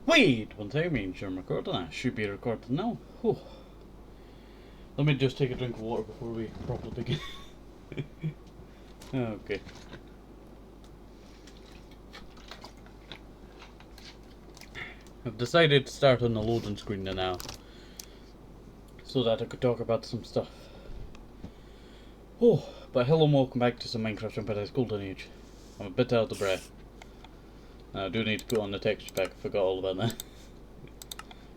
Wait, one second, means you're recording. I should be recording now. Whew. Let me just take a drink of water before we properly begin. Okay. I've decided to start on the loading screen now, so that I could talk about some stuff. Oh, but hello and welcome back to some Minecraft in Paradise Golden Age. I'm a bit out of breath. I do need to put on the texture pack, I forgot all about that.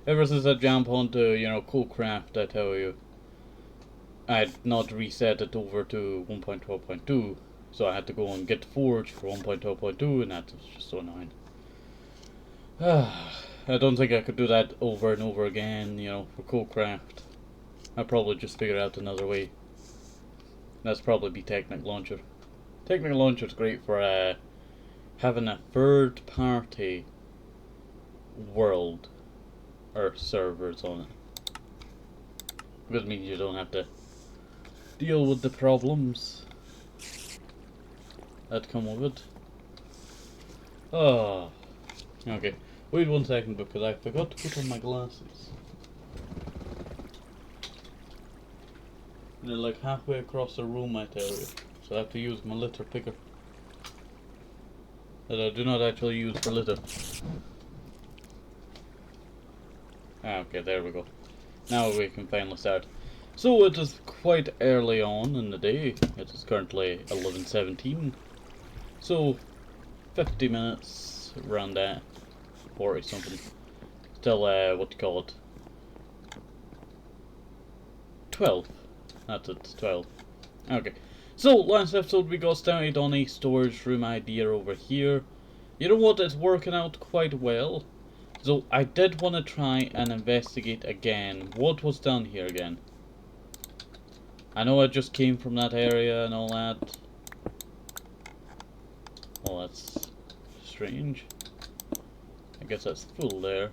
Ever since I jumped onto, CodeCraft, I tell you, I'd not reset it over to 1.12.2, so I had to go and get Forge for 1.12.2, and that was just so annoying. I don't think I could do that over and over again, for CodeCraft. I'll probably just figure out another way. That's probably be Technic Launcher. Technic Launcher's great for having a third party world or servers on it. Because it means you don't have to deal with the problems that come with it. Oh, okay. Wait 1 second because I forgot to put on my glasses. They're like halfway across the room, I tell you. So I have to use my litter picker. That I do not actually use for litter. Okay, there we go. Now we can finally start. So it is quite early on in the day. It is currently 11:17. So 50 minutes around that. 40 something. Still, what do you call it? 12. That's it, 12. Okay. So, last episode we got started on a storage room idea over here. You know what? It's working out quite well. So, I did want to try and investigate again. What was down here again? I know I just came from that area and all that. Well, that's strange. I guess that's full there.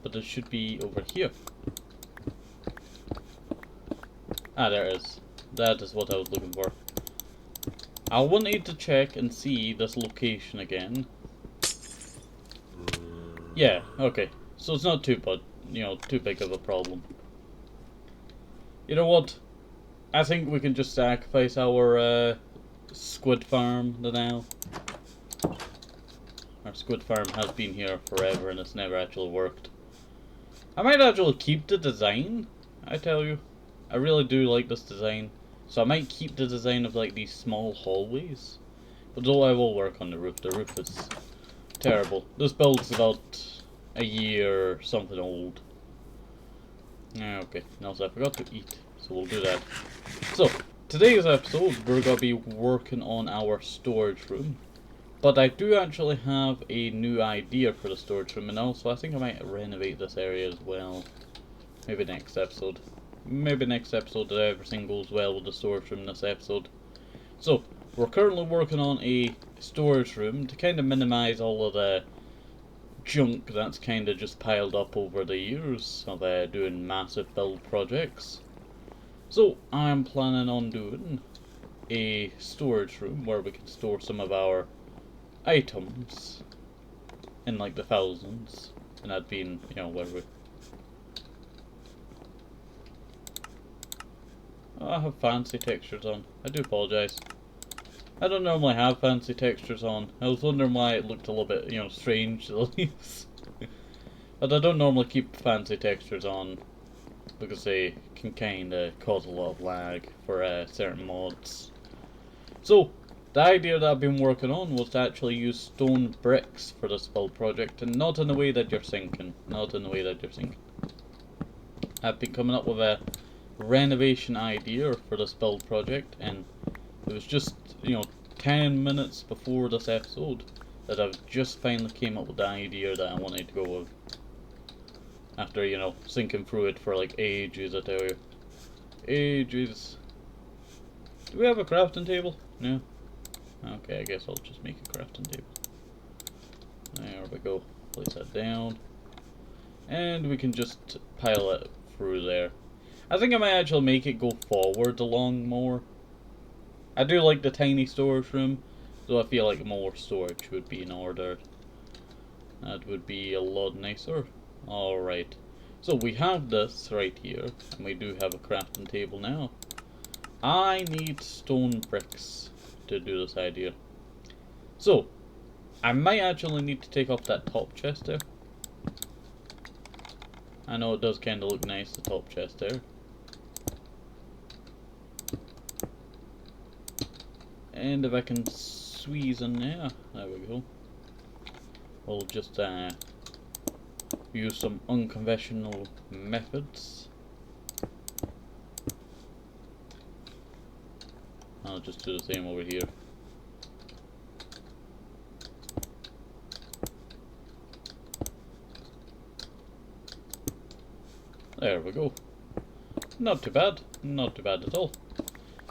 But it should be over here. Ah, there it is. That is what I was looking for. I will need to check and see this location again. Yeah, okay. So it's not too big of a problem. You know what? I think we can just sacrifice our squid farm now. Our squid farm has been here forever and it's never actually worked. I might actually keep the design, I tell you. I really do like this design. So I might keep the design of like these small hallways. But though I will work on the roof. The roof is terrible. This build's about a year or something old. Okay, now so I forgot to eat. So we'll do that. So, today's episode we're going to be working on our storage room. But I do actually have a new idea for the storage room, and also I think I might renovate this area as well. Maybe next episode. Maybe next episode if everything goes well with the storage room this episode. So, we're currently working on a storage room to kind of minimize all of the junk that's kind of just piled up over the years of doing massive build projects. So, I'm planning on doing a storage room where we can store some of our items in like the thousands, and that being, where we... Oh, I have fancy textures on. I do apologise. I don't normally have fancy textures on. I was wondering why it looked a little bit, strange to the leaves. But I don't normally keep fancy textures on because they can kind of cause a lot of lag for certain mods. So, the idea that I've been working on was to actually use stone bricks for this build project, and not in the way that you're thinking. Not in the way that you're thinking. I've been coming up with a renovation idea for this build project, and it was just, 10 minutes before this episode that I've just finally came up with the idea that I wanted to go with. After, thinking through it for like ages, I tell you. Ages. Do we have a crafting table? No. Okay, I guess I'll just make a crafting table. There we go. Place that down. And we can just pile it through there. I think I might actually make it go forward along more. I do like the tiny storage room, so I feel like more storage would be in order. I That would be a lot nicer. Alright. So we have this right here, and we do have a crafting table now. I need stone bricks to do this idea. So, I might actually need to take off that top chest there. I know it does kind of look nice, the top chest there. And if I can squeeze in there we go. We'll just use some unconventional methods. I'll just do the same over here. There we go. Not too bad. Not too bad at all.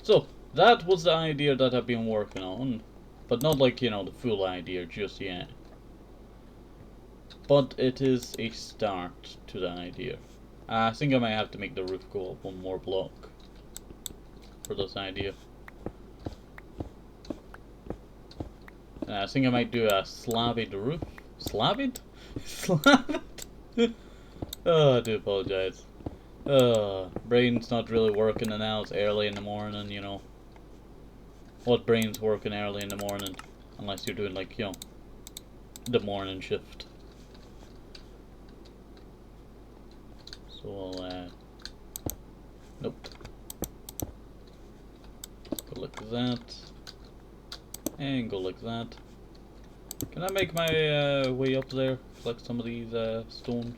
So, that was the idea that I've been working on. But not like, you know, the full idea just yet. But it is a start to the idea. I think I might have to make the roof go up one more block for this idea. I think I might do a slabbed roof. Slabbed? Slabbed? Oh, I do apologize. Brain's not really working and now it's early in the morning, you know. What brain's working early in the morning? Unless you're doing like, you know, the morning shift. So I'll, nope. Go like that. And go like that. Can I make my way up there? Collect some of these stone.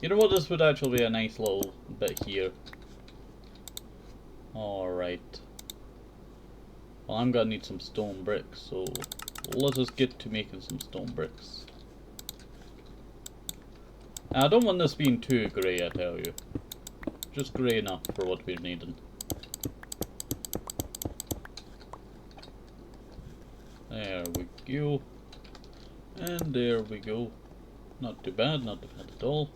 You know what? This would actually be a nice little bit here. Alright. Well, I'm gonna need some stone bricks, so let us get to making some stone bricks. I don't want this being too grey, I tell you. Just grey enough for what we're needing. There we go. And there we go. Not too bad, not too bad at all.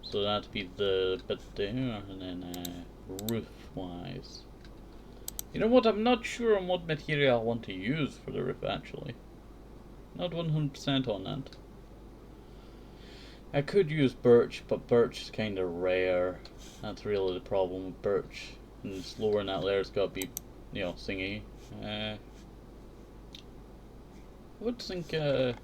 So that'd be the bit there, and then roof-wise. You know what, I'm not sure on what material I want to use for the roof, actually. Not 100% on that. I could use birch, but birch is kind of rare. That's really the problem with birch. And it's lower in that layer, it's got to be, you know, thingy. I would think, is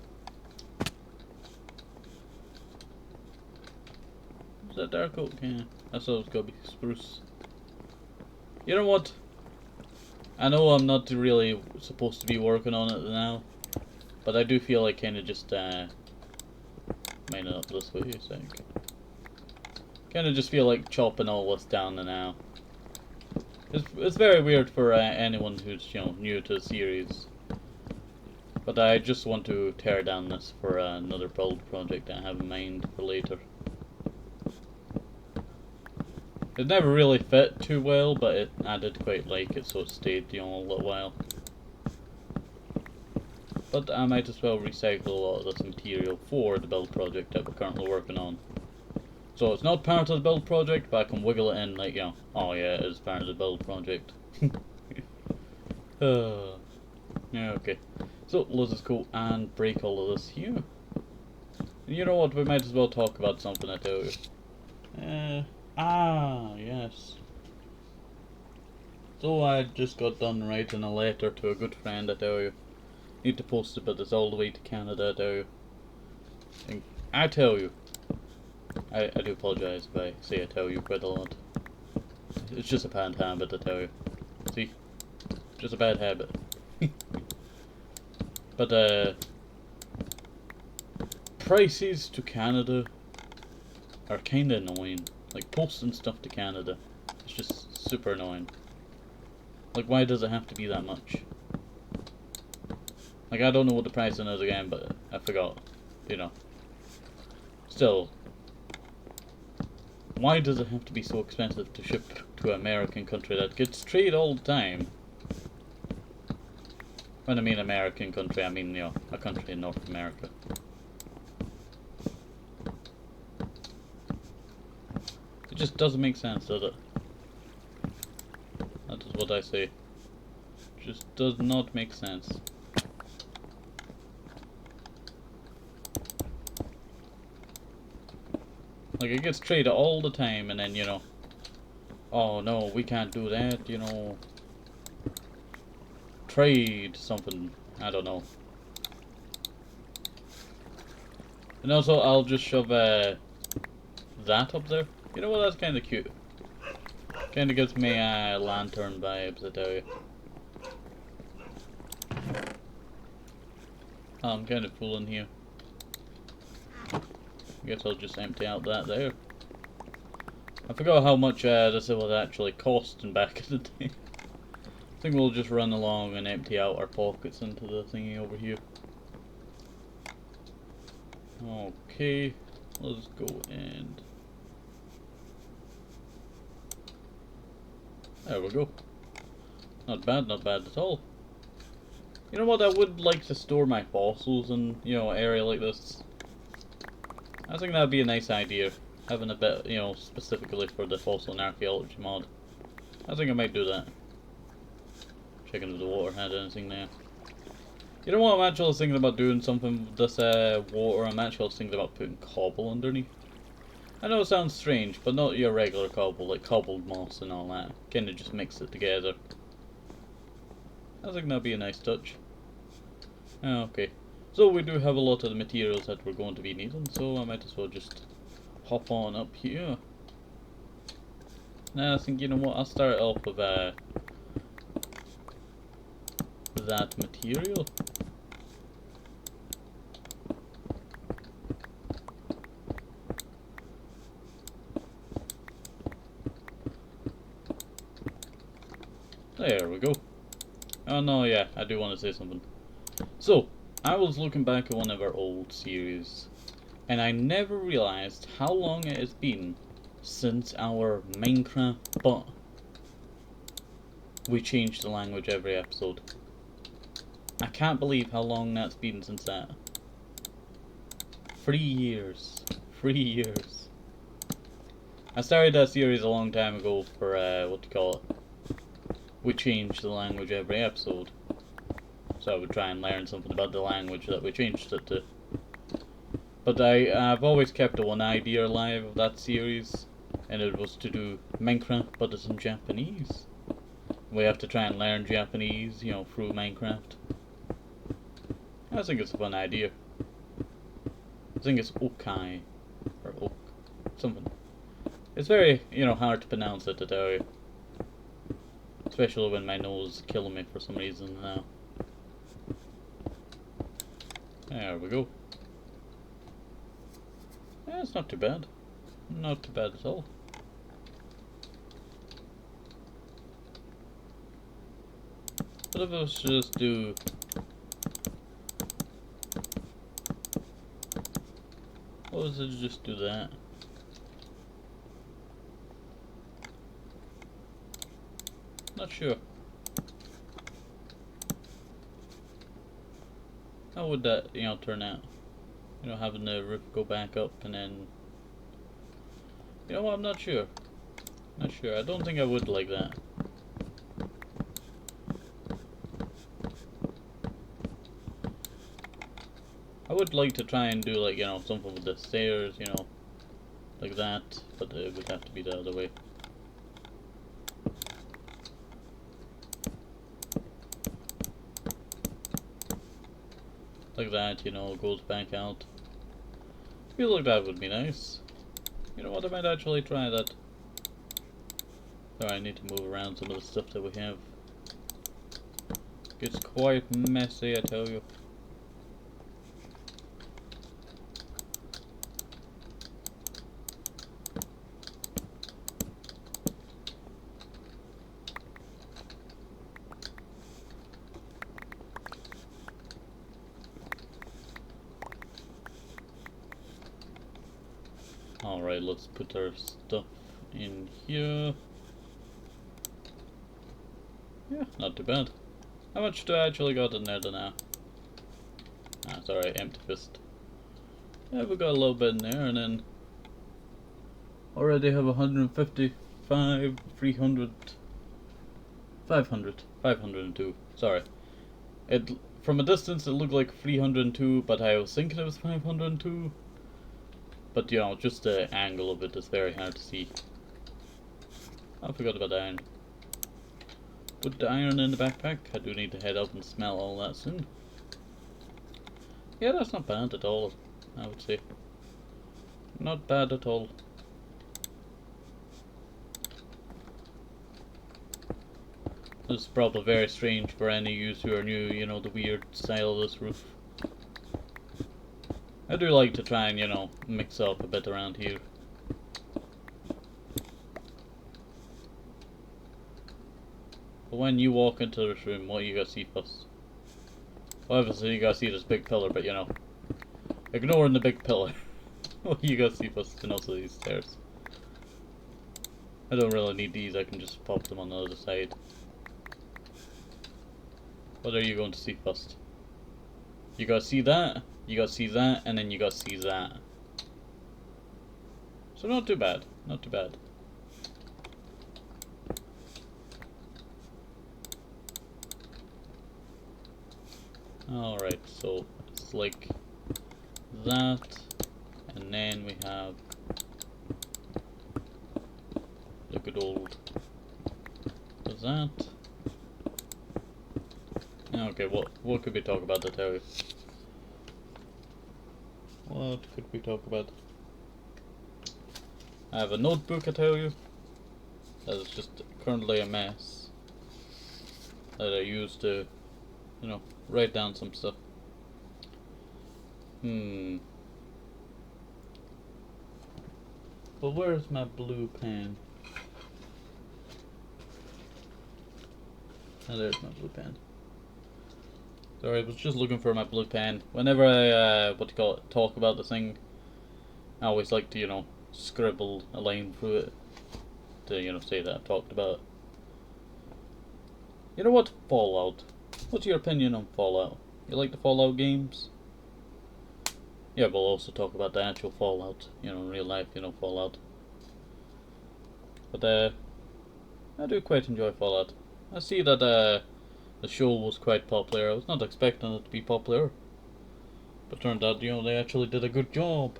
that dark oak? Yeah, I thought it was gonna be spruce. You know what? I know I'm not really supposed to be working on it now, but I do feel like kind of just mining up this way a sec. Kind of just feel like chopping all this down now. It's very weird for anyone who's, you know, new to the series. But I just want to tear down this for another build project I have in mind for later. It never really fit too well, but I did quite like it, so it stayed, you know, a little while. But I might as well recycle a lot of this material for the build project that we're currently working on. So it's not part of the build project, but I can wiggle it in like, you know, oh yeah, it is part of the build project. Yeah, okay. So let's just go and break all of this here. And you know what, we might as well talk about something, I tell you. Yes. So I just got done writing a letter to a good friend, I tell you. Need to post it, but it's all the way to Canada, I tell you. And I tell you. I do apologise if I say I tell you quite a lot. It's just a bad habit, I tell you. See? Just a bad habit. But, prices to Canada are kinda annoying. Like, posting stuff to Canada, it's just super annoying. Like, why does it have to be that much? Like, I don't know what the pricing is again, but I forgot. You know. Still, why does it have to be so expensive to ship to an American country that gets trade all the time? When I mean American country, I mean, you know, a country in North America. It just doesn't make sense, does it? That is what I say. Just does not make sense. Like, it gets traded all the time, and then, you know, oh no, we can't do that, you know. Trade something, I don't know. And also, I'll just shove that up there. You know what, that's kind of cute. Kind of gives me lantern vibes, I tell you. Oh, I'm kind of fooling here. I guess I'll just empty out that there. I forgot how much this was actually costing back in the day. I think we'll just run along and empty out our pockets into the thingy over here. Okay, let's go and... there we go. Not bad at all. You know what, I would like to store my fossils in, you know, an area like this. I think that'd be a nice idea. Having a bit, you know, specifically for the fossil and archaeology mod. I think I might do that. Checking if the water had anything there. You know what, I'm actually thinking about doing something with this water. I'm actually thinking about putting cobble underneath. I know it sounds strange, but not your regular cobble, like cobbled moss and all that. Kinda just mix it together. I think that'd be a nice touch. Okay. So we do have a lot of the materials that we're going to be needing, so I might as well just hop on up here. Now I think, you know what, I'll start off with that material. There we go. Oh no, yeah, I do want to say something. So, I was looking back at one of our old series, and I never realized how long it has been since our Minecraft, but we changed the language every episode. I can't believe how long that's been since that. 3 years. 3 years. I started that series a long time ago for, what do you call it? We changed the language every episode. So I would try and learn something about the language that we changed it to. But I've always kept the one idea alive of that series, and it was to do Minecraft, but it's in Japanese. We have to try and learn Japanese, you know, through Minecraft. I think it's a fun idea. I think it's Okai, or Ok, something. It's very, you know, hard to pronounce it, to tell you. Especially when my nose is killing me for some reason now. There we go. Yeah, it's not too bad. Not too bad at all. What if I was to just do... what was it to just do that? Not sure. How would that, you know, turn out? You know, having the roof go back up and then... you know what, I'm not sure. Not sure. I don't think I would like that. I would like to try and do, like, you know, something with the stairs, you know, like that, but it would have to be the other way. Like that, you know, goes back out. I feel like that would be nice. You know what, I might actually try that. Sorry, I need to move around some of the stuff that we have. It's quite messy, I tell you. Alright, let's put our stuff in here. Yeah, not too bad. How much do I actually got in there now? Ah, it's alright, empty fist. Yeah, we got a little bit in there, and then already have 155, 300, 500, 502. Sorry. It, from a distance it looked like 302, but I was thinking it was 502. But you know, just the angle of it is very hard to see. I forgot about the iron. Put the iron in the backpack. I do need to head up and smell all that soon. Yeah, that's not bad at all, I would say. Not bad at all. This is probably very strange for any of you who are new, you know, the weird style of this roof. I do like to try and, you know, mix up a bit around here. But when you walk into this room, what you gotta see first? Well, obviously you gotta see this big pillar, but you know, ignoring the big pillar, what you gotta see first, and also these stairs. I don't really need these, I can just pop them on the other side. What are you going to see first? You gotta see that, you gotta see that, and then you gotta see that. So not too bad, not too bad. Alright, so it's like that, and then we have the good old that. Okay, what could we talk about, I tell you? What could we talk about? I have a notebook, I tell you, that is just currently a mess, that I use to, you know, write down some stuff. But where's my blue pen? Oh, there's my blue pen. Sorry, I was just looking for my blue pen. Whenever I, talk about the thing, I always like to, you know, scribble a line through it to, you know, say that I've talked about it. You know what? Fallout. What's your opinion on Fallout? You like the Fallout games? Yeah, we'll also talk about the actual Fallout, you know, in real life, you know, Fallout. But, I do quite enjoy Fallout. I see that, the show was quite popular. I was not expecting it to be popular. But turned out, you know, they actually did a good job.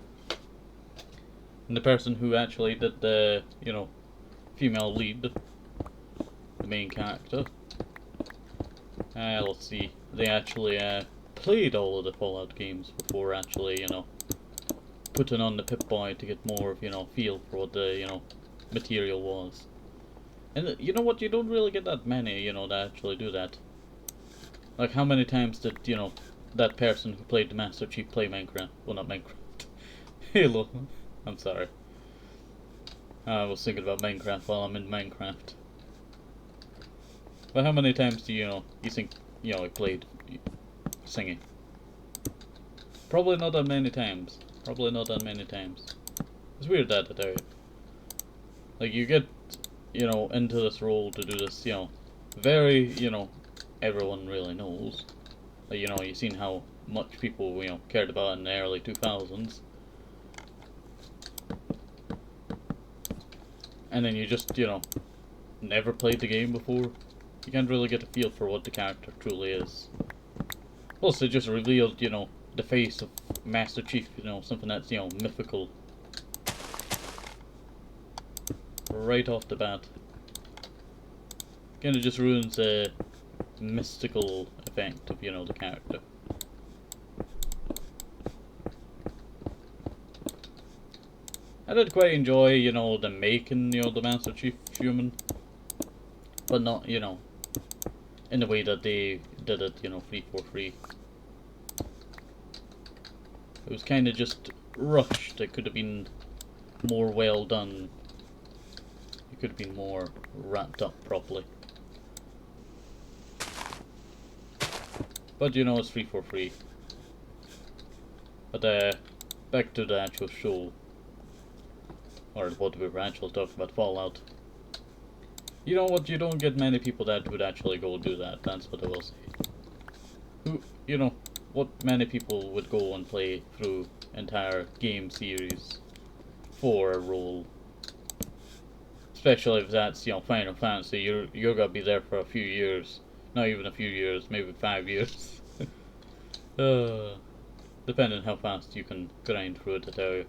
And the person who actually did the, you know, female lead, the main character, let's see, they actually, played all of the Fallout games before actually, you know, putting on the Pip-Boy to get more of, you know, feel for what the, you know, material was. And you know what, you don't really get that many, you know, that actually do that. Like, how many times did, you know, that person who played the Master Chief play Minecraft? Well, not Minecraft. Halo. I'm sorry. I was thinking about Minecraft while I'm in Minecraft. But how many times do you think, you know, I played singing? Probably not that many times. Probably not that many times. It's weird that, I tell you. Like, you get, you know, into this role to do this, you know, very, you know, everyone really knows. Like, you know, you've seen how much people, you know, cared about it in the early 2000s. And then you just, you know, never played the game before. You can't really get a feel for what the character truly is. Plus, they just revealed, you know, the face of Master Chief, you know, something that's, you know, mythical. Right off the bat. Kinda just ruins the mystical effect of, you know, the character. I did quite enjoy, you know, the making, you know, the Master Chief human. But not, you know, in the way that they did it, you know, free for free. It was kind of just rushed. It could have been more well done. It could have been more wrapped up properly. But, you know, it's free for free. But, back to the actual show. Or what we were actually talking about, Fallout. You know what, you don't get many people that would actually go do that, that's what I will say. Who, you know, what many people would go and play through entire game series for a role. Especially if that's, you know, Final Fantasy, you're gonna be there for a few years. Not even a few years, maybe 5 years. Depending how fast you can grind through it, I tell you.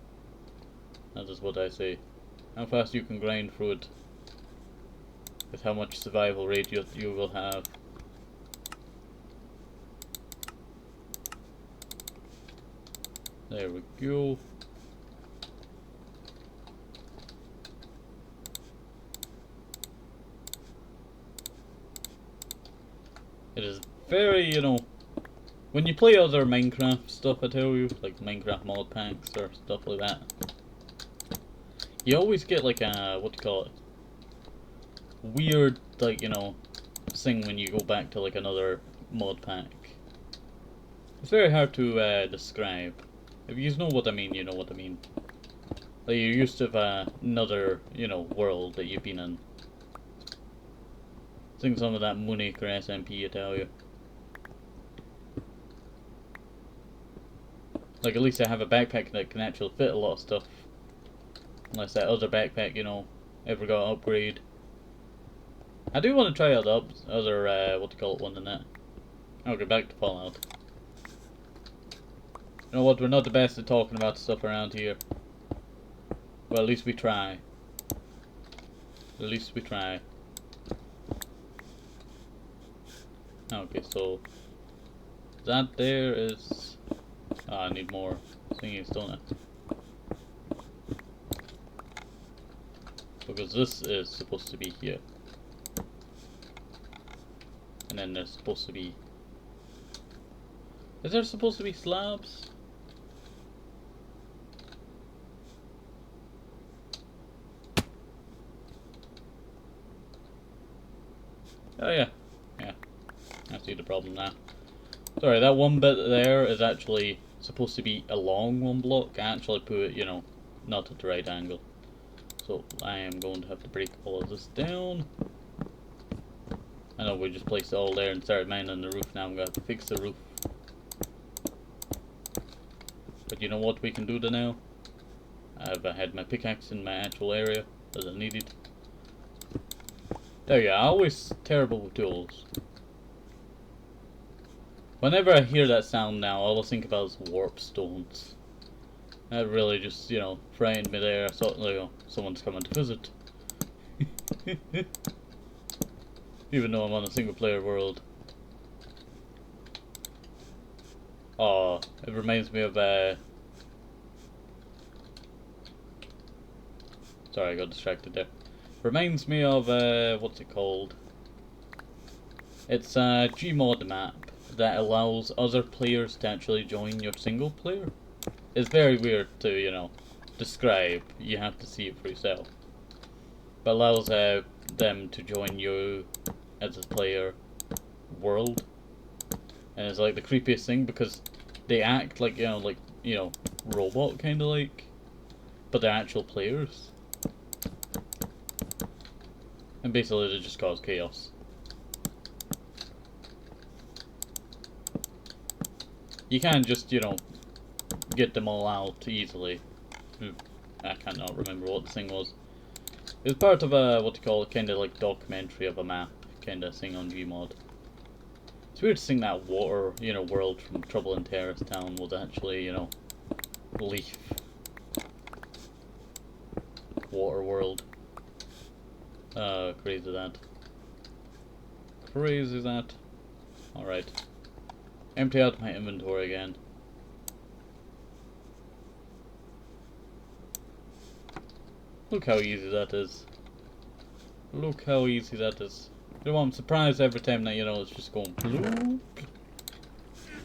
That is what I say. How fast you can grind through it is how much survival rate you will have. There we go. It is very, you know, when you play other Minecraft stuff, I tell you, like Minecraft mod packs or stuff like that, you always get like a, what do you call it, weird, like, you know, thing when you go back to like another mod pack. It's very hard to describe. If you know what I mean, you know what I mean. Like, you're used to another, you know, world that you've been in. Sing some of that Moonacre SMP, I tell you. Like, at least I have a backpack that can actually fit a lot of stuff. Unless that other backpack, you know, ever got an upgrade. I do want to try out the other, what do you call it, one in that. I'll get back to Fallout. You know what, we're not the best at talking about stuff around here. Well, at least we try. At least we try. Okay, so that there is... Oh, I need more thingies, don't I? Because this is supposed to be here. And then there's supposed to be... Is there supposed to be slabs? Oh yeah. Yeah. I see the problem now. Sorry, that one bit there is actually supposed to be along one block. I actually put it, you know, not at the right angle. So I am going to have to break all of this down. I know we just placed it all there and started mining the roof. Now I'm going to have to fix the roof. But you know what we can do now? I've had my pickaxe in my actual area as I needed. There you go, always terrible with tools. Whenever I hear that sound now, all I think about is warp stones. That really just, you know, frightened me there. I thought, you know, someone's coming to visit. Even though I'm on a single player world. Oh, it reminds me of sorry, I got distracted there. Reminds me of what's it called? It's a Gmod map that allows other players to actually join your single player. It's very weird to, you know, describe. You have to see it for yourself. But allows them to join you as a player world. And it's like the creepiest thing because they act like, you know, robot kinda like. But they're actual players. And basically they just cause chaos. You can't just, you know, get them all out easily. I cannot remember what the thing was. It was part of a, what you call it, kind of like documentary of a map kind of thing on Gmod. It's weird to think that water, you know, world from Trouble in Terrace Town was actually, you know, Leaf. Water world. Crazy that. Crazy that. Alright. Empty out my inventory again. Look how easy that is. Look how easy that is. You know, I'm surprised every time that, you know, it's just going bloop.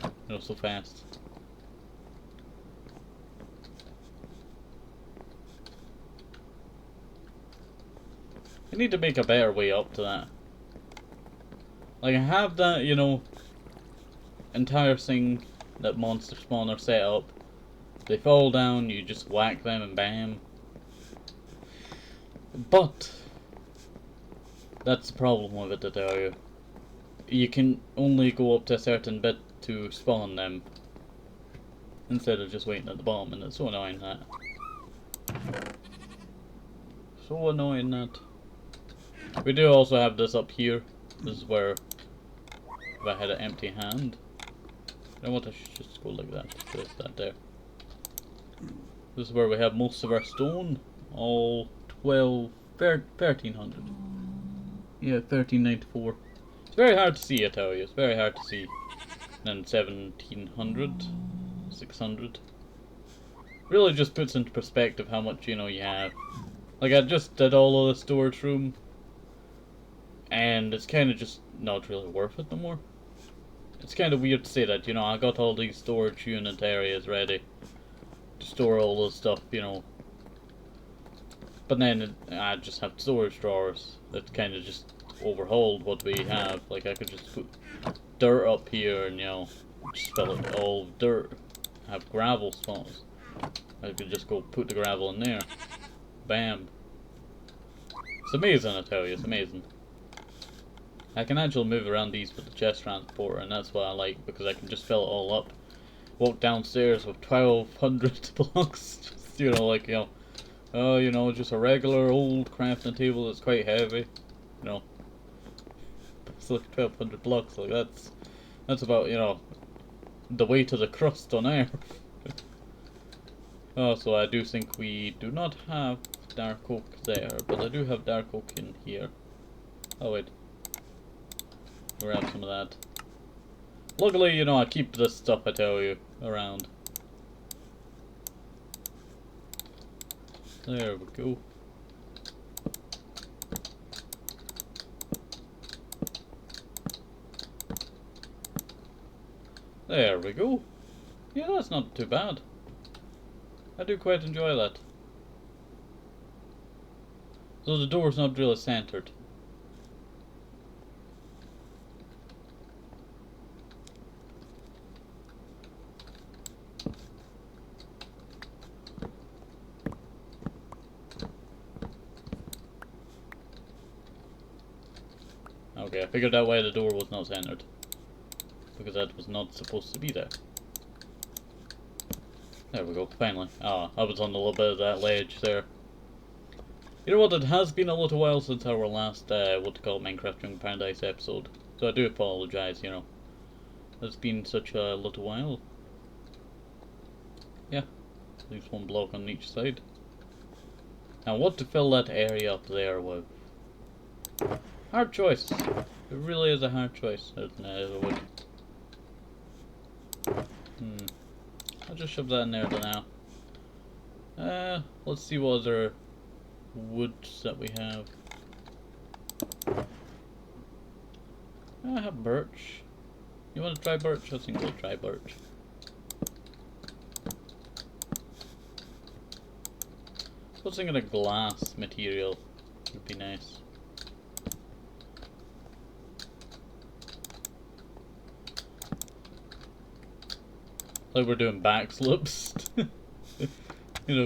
You know, so fast. I need to make a better way up to that. Like, I have that, you know, entire thing that monster spawner set up. They fall down, you just whack them and bam. But that's the problem with it, I tell you. You can only go up to a certain bit to spawn them instead of just waiting at the bottom, and it's so annoying that. So annoying that. We do also have this up here. This is where if I had an empty hand. You know what, I should just go like that. Place that there. This is where we have most of our stone. All 1300. Yeah, 1394. It's very hard to see, I tell you. It's very hard to see. And then 1700. 600. Really just puts into perspective how much, you have. Like, I just did all of the storage room. And it's kind of just not really worth it no more. It's kind of weird to say that, I got all these storage unit areas ready to store all this stuff, But then I just have storage drawers that kind of just overhauled what we have. Like, I could just put dirt up here and, just fill it all with dirt. Have gravel spots. I could just go put the gravel in there. Bam. It's amazing, I tell you, it's amazing. I can actually move around these with the chest transporter, and that's what I like, because I can just fill it all up. Walk downstairs with 1200 blocks. Just, just a regular old crafting table that's quite heavy. It's like 1200 blocks, like that's about, the weight of the crust on Earth. So I do think we do not have dark oak there, but I do have dark oak in here. Oh wait. Grab some of that. Luckily, I keep this stuff, I tell you, around. There we go. There we go. Yeah, that's not too bad. I do quite enjoy that. So the door's not really centered. Okay, I figured out why the door was not centered. Because that was not supposed to be there. There we go, finally. I was on a little bit of that ledge there. You know what, it has been a little while since our last, Minecraft Jungle Paradise episode. So I do apologise, It's been such a little while. Yeah, at least one block on each side. Now what to fill that area up there with? Hard choice. It really is a hard choice, isn't it? I'll just shove that in there for now. Let's see what other woods that we have. I have birch. You want to try birch? I think we'll try birch. I was thinking a glass material would be nice. Like we're doing backslips.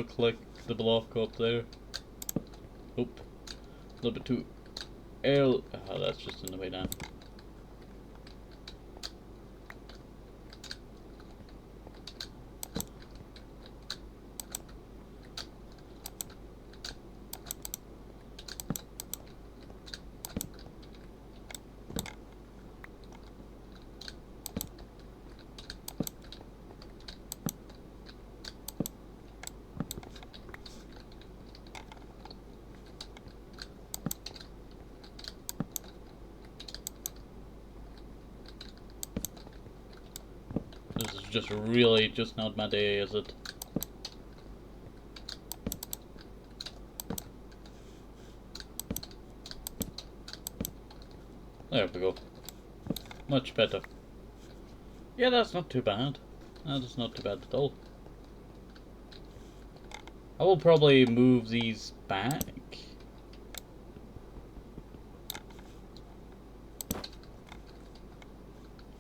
Click the block up there. Oop. A little bit too early. Oh, that's just in the way down. This is just really just not my day, is it? There we go. Much better. Yeah, that's not too bad. That is not too bad at all. I will probably move these back.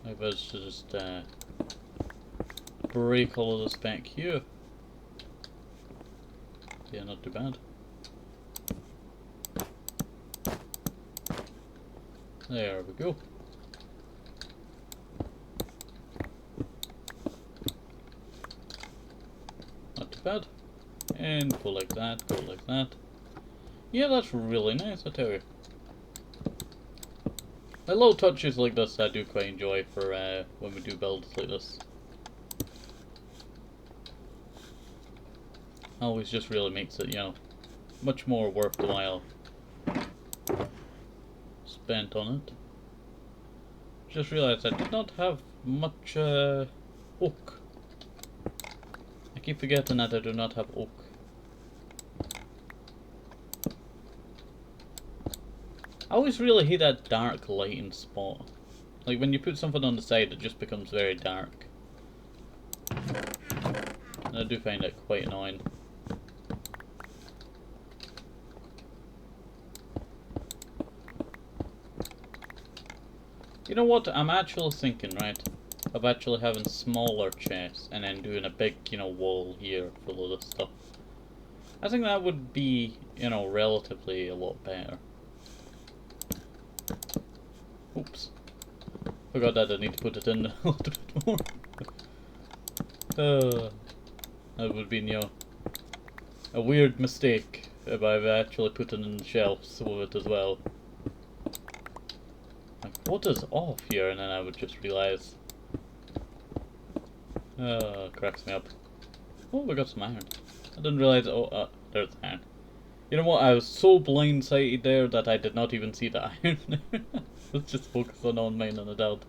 Maybe I should just break all of this back here. Yeah, not too bad. There we go. Not too bad. And go like that, go like that. Yeah, that's really nice, I tell you. The little touches like this I do quite enjoy for when we do builds like this. always just really makes it, you know, much more worthwhile spent on it. Just realized I did not have much oak. I keep forgetting that I do not have oak. I always really hate that dark lighting spot. Like when you put something on the side, it just becomes very dark. And I do find it quite annoying. You know what? I'm actually thinking, right, of actually having smaller chests and then doing a big, you know, wall here full of this stuff. I think that would be, you know, relatively a lot better. Oops. Forgot that I need to put it in a little bit more. That would be, you know, a weird mistake if I've actually put it in the shelves with it as well. Like, what is off here? And then I would just realize. Cracks me up. Oh, we got some iron. I didn't realize. Oh, there's iron. You know what? I was so blindsided there that I did not even see the iron there. I was just focusing on mining it out.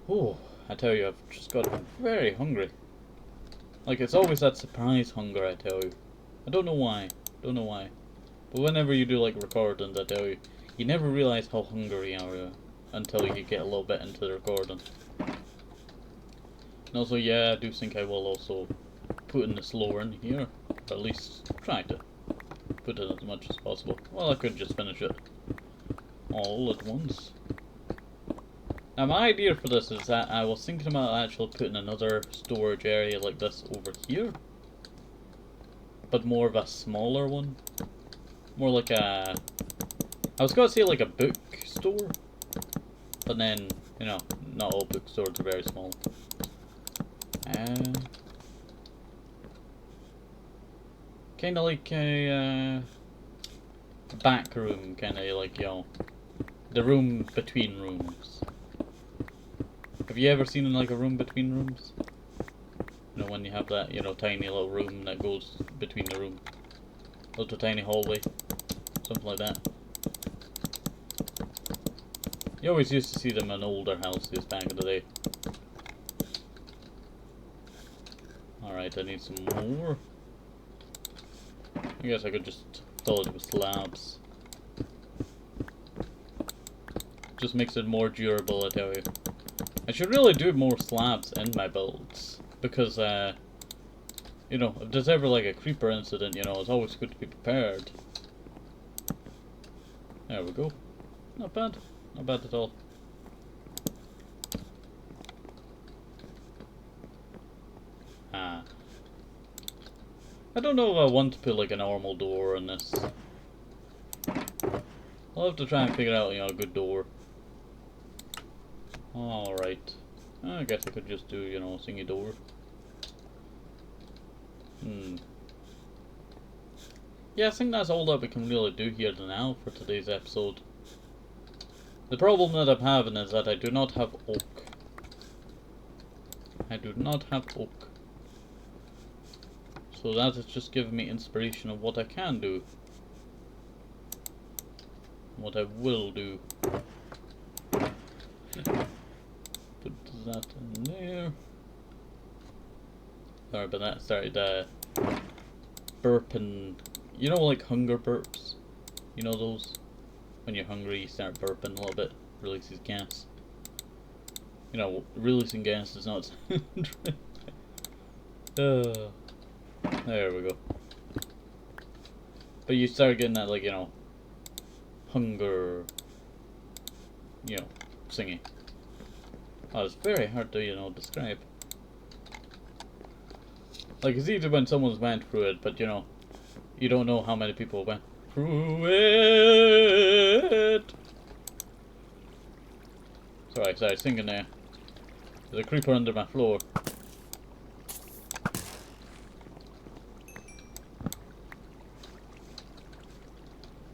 Oh, I tell you, I've just got very hungry. Like, it's always that surprise hunger, I tell you. I don't know why. Don't know why. But whenever you do, like, recordings, I tell you, you never realize how hungry you are until you get a little bit into the recording. And also, yeah, I do think I will also put in the slower in here. Or at least try to put in as much as possible. Well, I could just finish it all at once. Now, my idea for this is that I was thinking about actually putting another storage area like this over here. But more of a smaller one. More like a... I was going to say like a bookstore. But then, you know, not all bookstores are very small. Kind of like a back room, kind of like, you know, the room between rooms. Have you ever seen like a room between rooms? You know, when you have that, you know, tiny little room that goes between the room. Little tiny hallway. Something like that. You always used to see them in older houses back in the day. Alright, I need some more. I guess I could just fill it with slabs. Just makes it more durable, I tell you. I should really do more slabs in my builds. Because, you know, if there's ever like a creeper incident, you know, it's always good to be prepared. There we go. Not bad. Not bad at all. I don't know if I want to put like a normal door on this. I'll have to try and figure out, you know, a good door. Alright. I guess I could just do, you know, a thingy door. Yeah, I think that's all that we can really do here now for today's episode. The problem that I'm having is that I do not have oak. I do not have oak. So that is just giving me inspiration of what I can do. What I will do. Put that in there. Sorry about that. Started burping. You know, like hunger burps? You know those? When you're hungry, you start burping a little bit. Releases gas. You know, releasing gas does not there we go. But you start getting that, like, you know, hunger, you know, singing. Oh, it's very hard to, you know, describe. Like, it's easy when someone's went through it, but, you know, you don't know how many people went through it. Sorry, singing there. There's a creeper under my floor.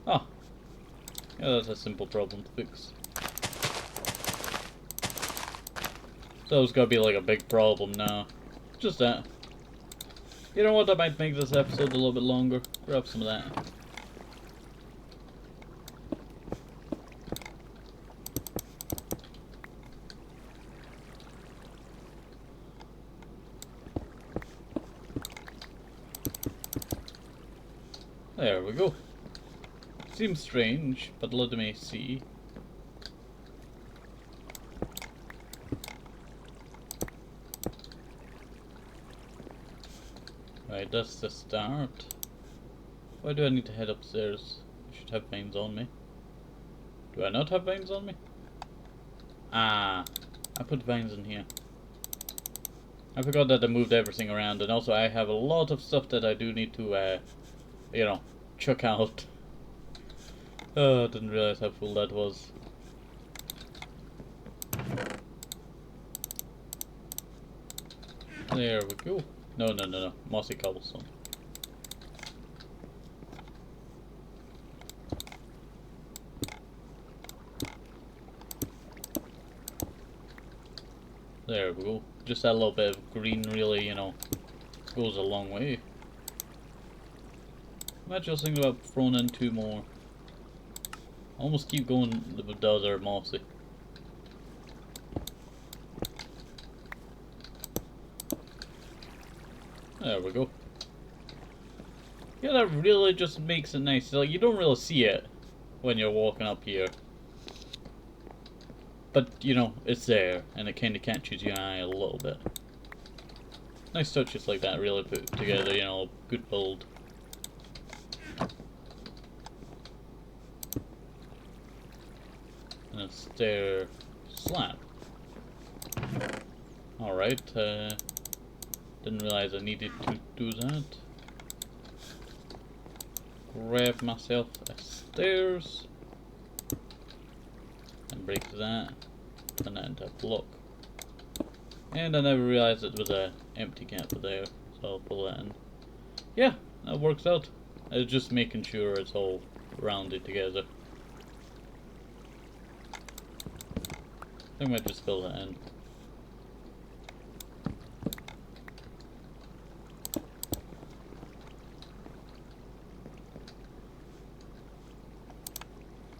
Oh. Yeah, that's a simple problem to fix. So it's gotta be like a big problem now. Just that. You know what, I might make this episode a little bit longer. Grab some of that. There we go. Seems strange, but let me see. Right, that's the start. Why do I need to head upstairs? I should have vines on me. Do I not have vines on me? Ah, I put vines in here. I forgot that I moved everything around, and also I have a lot of stuff that I do need to, you know, chuck out. Oh, I didn't realize how full that was. There we go. No. Mossy cobblestone. There we go. Just that little bit of green really, you know, goes a long way. I'm just thinking about throwing in 2 more. I almost keep going with the other mossy. There we go. Yeah, that really just makes it nice. Like, you don't really see it when you're walking up here. But, you know, it's there, and it kind of catches your eye a little bit. Nice touches like that really put together, you know, good build. And a stair slab. Alright, didn't realize I needed to do that. Grab myself a stairs. And break that. Turn that into a block. And I never realized it was an empty gap there, so I'll pull that in. Yeah, that works out. I was just making sure it's all rounded together. I think I might just fill that in.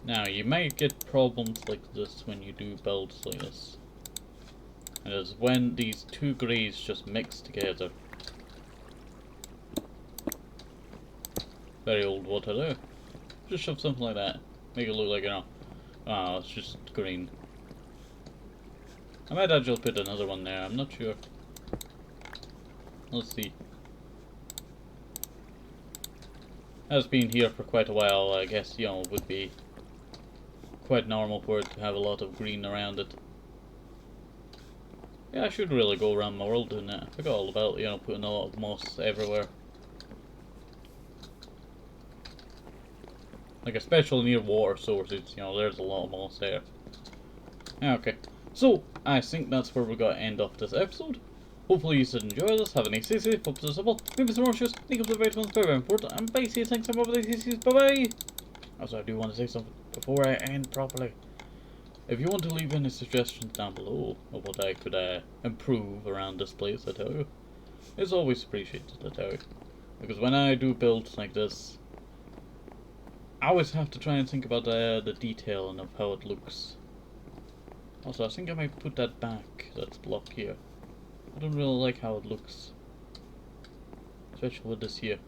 Now, you might get problems like this when you do builds like this. And it's when these 2 greys just mix together. Very old water there. Just shove something like that. Make it look like, you know, oh, it's just green. I might actually put another one there, I'm not sure. Let's see. Has been here for quite a while, I guess, you know, it would be quite normal for it to have a lot of green around it. Yeah, I should really go around my world doing that. I forgot all about, you know, putting a lot of moss everywhere. Like, especially near water sources, you know, there's a lot of moss there. Okay, so I think that's where we're going to end off this episode. Hopefully you did enjoy this, have a nice day, hope it's simple, maybe some more shows, think of the vitamins, very important, and bye, see you, thanks, bye bye! Also, I do want to say something before I end properly. If you want to leave any suggestions down below of what I could improve around this place, I tell you, it's always appreciated, I tell you. Because when I do builds like this, I always have to try and think about the detail and of how it looks. Also, I think I might put that back, that block here. I don't really like how it looks. Especially with this here.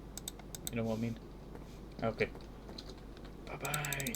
You know what I mean? Okay. Bye-bye.